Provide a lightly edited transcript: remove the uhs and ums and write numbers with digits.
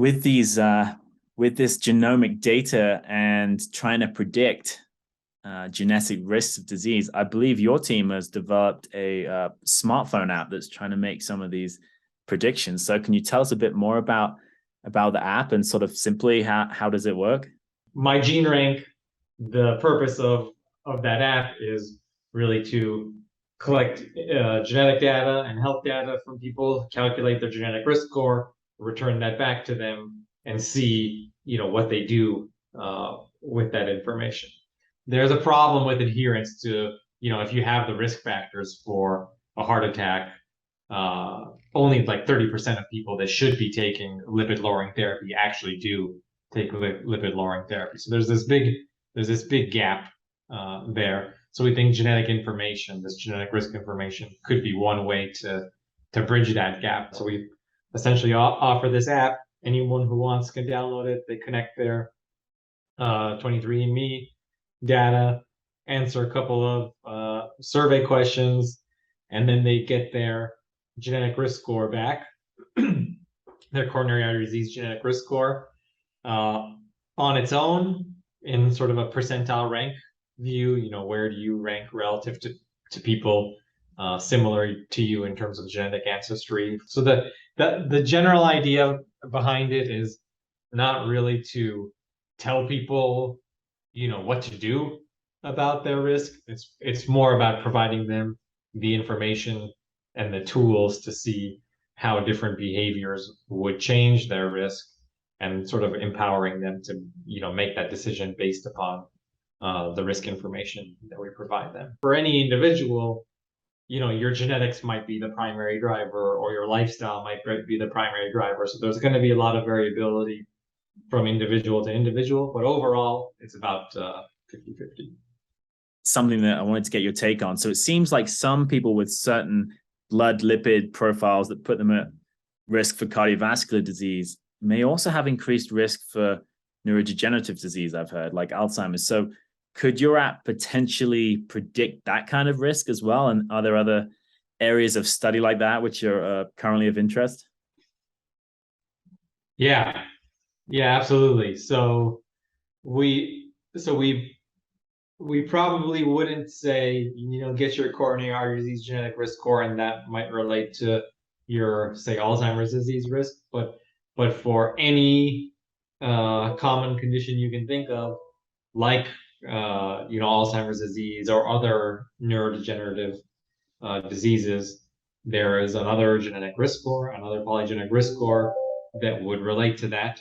with these with this genomic data and trying to predict genetic risks of disease, I believe your team has developed a smartphone app that's trying to make some of these predictions. So can you tell us a bit more about the app and sort of simply how does it work? MyGeneRank, the purpose of that app is really to collect genetic data and health data from people, calculate their genetic risk score, return that back to them, and see what they do with that information. There's a problem with adherence to, if you have the risk factors for a heart attack, only like 30% of people that should be taking lipid-lowering therapy actually do take lipid-lowering therapy. So there's this big gap there. So we think genetic information, this genetic risk information, could be one way to bridge that gap. So we essentially offer this app. Anyone who wants can download it. They connect their 23andMe data, answer a couple of survey questions, and then they get their genetic risk score back, their coronary artery disease genetic risk score, on its own in sort of a percentile rank view. Where do you rank relative to people similar to you in terms of genetic ancestry? So the general idea behind it is not really to tell people what to do about their risk. It's more about providing them the information and the tools to see how different behaviors would change their risk, and sort of empowering them to make that decision based upon the risk information that we provide them. For any individual, your genetics might be the primary driver, or your lifestyle might be the primary driver. So there's going to be a lot of variability from individual to individual, but overall it's about 50-50. Something that I wanted to get your take on. So it seems like some people with certain blood lipid profiles that put them at risk for cardiovascular disease may also have increased risk for neurodegenerative disease, I've heard, like Alzheimer's. So could your app potentially predict that kind of risk as well? And are there other areas of study like that which are currently of interest? Yeah, absolutely. So we probably wouldn't say, get your coronary artery disease genetic risk score, and that might relate to your, say, Alzheimer's disease risk. But for any common condition you can think of, like Alzheimer's disease or other neurodegenerative diseases, there is another genetic risk score, another polygenic risk score that would relate to that.